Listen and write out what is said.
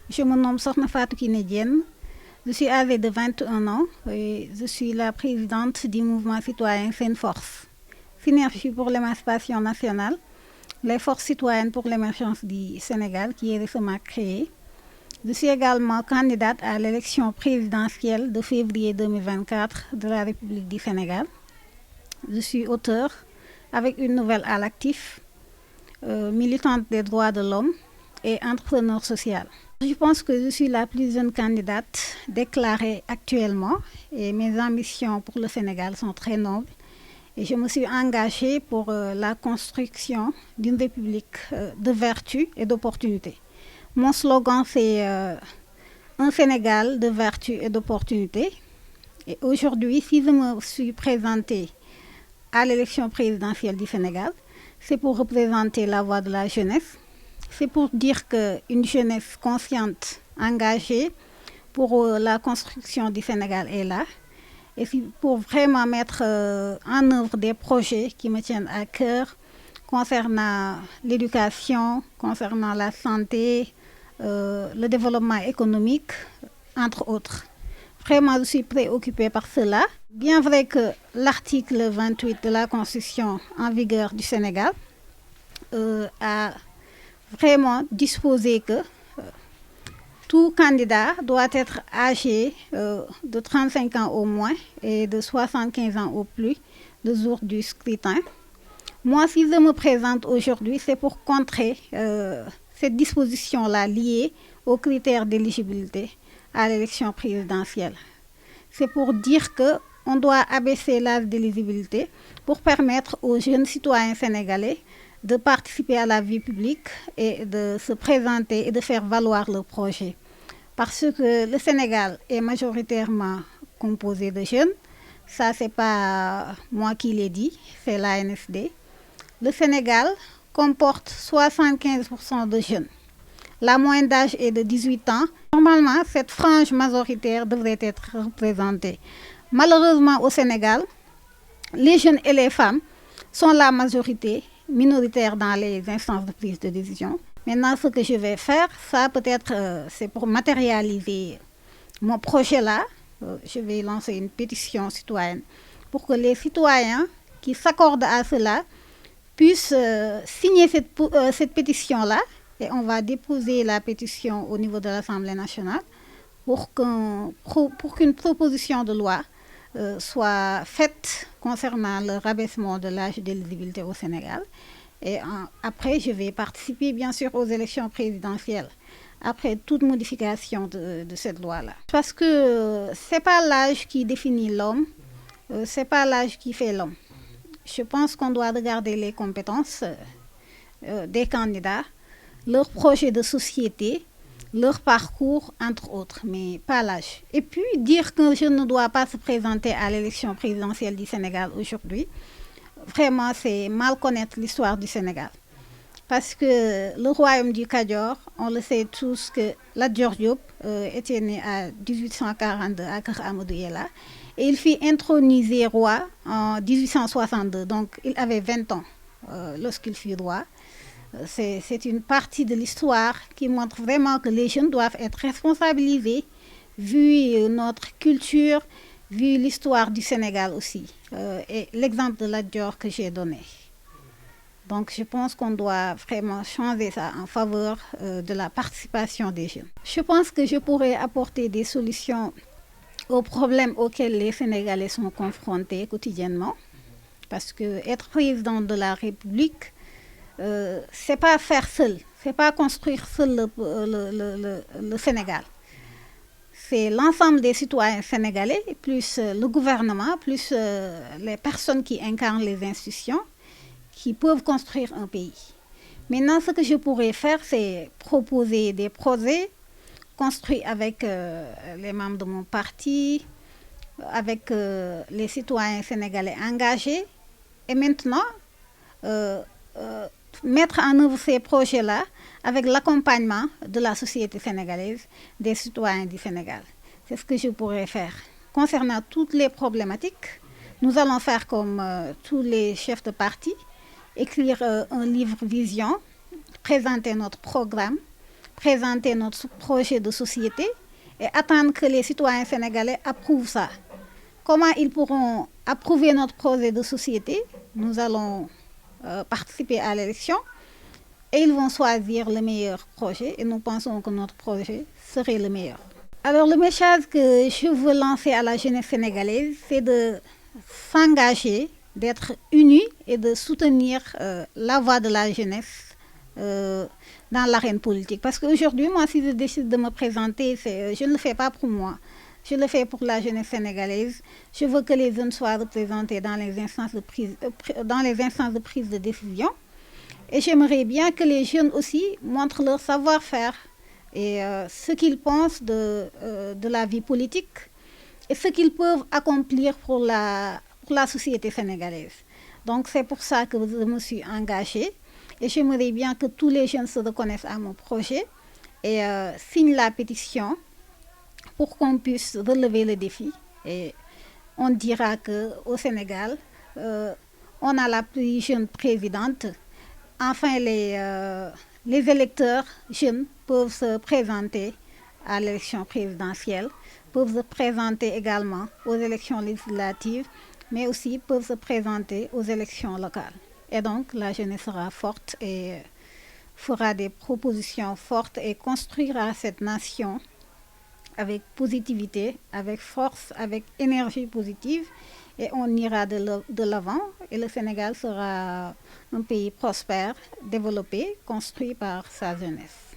Je me nomme Sokhna Fatou Kiné Diène. Je suis âgée de 21 ans et je suis la présidente du mouvement citoyen Senforce. Synergie pour l'émancipation nationale, les forces citoyennes pour l'émergence du Sénégal qui est récemment créée. Je suis également candidate à l'élection présidentielle de février 2024 de la République du Sénégal. Je suis auteure avec une nouvelle à l'actif, militante des droits de l'homme et entrepreneur social. Je pense que je suis la plus jeune candidate déclarée actuellement et mes ambitions pour le Sénégal sont très nobles. Et je me suis engagée pour la construction d'une république de vertu et d'opportunité. Mon slogan, c'est un Sénégal de vertu et d'opportunité. Et aujourd'hui, si je me suis présentée à l'élection présidentielle du Sénégal, c'est pour représenter la voix de la jeunesse. C'est pour dire qu'une jeunesse consciente, engagée pour la construction du Sénégal est là. Et pour vraiment mettre en œuvre des projets qui me tiennent à cœur concernant l'éducation, concernant la santé, le développement économique, entre autres. Vraiment, je suis préoccupée par cela. Bien vrai que l'article 28 de la Constitution en vigueur du Sénégal a vraiment disposé que tout candidat doit être âgé de 35 ans au moins et de 75 ans au plus le jour du scrutin. Moi, si je me présente aujourd'hui, c'est pour contrer cette disposition-là liée aux critères d'éligibilité à l'élection présidentielle. C'est pour dire qu'on doit abaisser l'âge d'éligibilité pour permettre aux jeunes citoyens sénégalais de participer à la vie publique et de se présenter et de faire valoir leur projet. Parce que le Sénégal est majoritairement composé de jeunes. Ça, ce n'est pas moi qui l'ai dit, c'est l'ANSD. Le Sénégal comporte 75% de jeunes. La moyenne d'âge est de 18 ans. Normalement, cette frange majoritaire devrait être représentée. Malheureusement, au Sénégal, les jeunes et les femmes sont la majorité minoritaire dans les instances de prise de décision. Maintenant, ce que je vais faire, ça peut-être, c'est pour matérialiser mon projet-là. Je vais lancer une pétition citoyenne pour que les citoyens qui s'accordent à cela puissent signer cette pétition-là. Et on va déposer la pétition au niveau de l'Assemblée nationale pour qu'une proposition de loi soit faite concernant le rabaissement de l'âge d'éligibilité au Sénégal. Et après, je vais participer bien sûr aux élections présidentielles, après toute modification de cette loi-là. Parce que ce n'est pas l'âge qui définit l'homme, ce n'est pas l'âge qui fait l'homme. Je pense qu'on doit regarder les compétences des candidats, leur projet de société, leur parcours, entre autres, mais pas l'âge. Et puis, dire que je ne dois pas se présenter à l'élection présidentielle du Sénégal aujourd'hui, vraiment, c'est mal connaître l'histoire du Sénégal. Parce que le royaume du Kadior, on le sait tous que Lat Dior Diop était né en 1842 à Kër Amadou Yella. Et il fut intronisé roi en 1862, donc il avait 20 ans lorsqu'il fut roi. C'est une partie de l'histoire qui montre vraiment que les jeunes doivent être responsabilisés, vu notre culture, vu l'histoire du Sénégal aussi, et l'exemple de Lat Dior que j'ai donné. Donc je pense qu'on doit vraiment changer ça en faveur de la participation des jeunes. Je pense que je pourrais apporter des solutions aux problèmes auxquels les Sénégalais sont confrontés quotidiennement. Parce que être président de la République, c'est pas faire seul, c'est pas construire seul le Sénégal. C'est l'ensemble des citoyens sénégalais, plus le gouvernement, plus les personnes qui incarnent les institutions, qui peuvent construire un pays. Maintenant, ce que je pourrais faire, c'est proposer des projets construits avec les membres de mon parti, avec les citoyens sénégalais engagés. Et maintenant, mettre en œuvre ces projets-là avec l'accompagnement de la société sénégalaise, des citoyens du Sénégal. C'est ce que je pourrais faire. Concernant toutes les problématiques, nous allons faire comme tous les chefs de parti, écrire un livre vision, présenter notre programme, présenter notre projet de société et attendre que les citoyens sénégalais approuvent ça. Comment ils pourront approuver notre projet de société? Nous allons participer à l'élection et ils vont choisir le meilleur projet et nous pensons que notre projet serait le meilleur. Alors le message que je veux lancer à la jeunesse sénégalaise, c'est de s'engager, d'être unis et de soutenir la voix de la jeunesse dans l'arène politique. Parce qu'aujourd'hui, moi, si je décide de me présenter, je ne le fais pas pour moi. Je le fais pour la jeunesse sénégalaise. Je veux que les jeunes soient représentés dans les instances de prise de décision. Et j'aimerais bien que les jeunes aussi montrent leur savoir-faire et ce qu'ils pensent de la vie politique et ce qu'ils peuvent accomplir pour la société sénégalaise. Donc c'est pour ça que je me suis engagée et j'aimerais bien que tous les jeunes se reconnaissent à mon projet et signent la pétition pour qu'on puisse relever le défi. Et on dira qu'au Sénégal, on a la plus jeune présidente. Enfin, les électeurs jeunes peuvent se présenter à l'élection présidentielle, peuvent se présenter également aux élections législatives, mais aussi peuvent se présenter aux élections locales. Et donc, la jeunesse sera forte et fera des propositions fortes et construira cette nation avec positivité, avec force, avec énergie positive. Et on ira de l'avant et le Sénégal sera un pays prospère, développé, construit par sa jeunesse.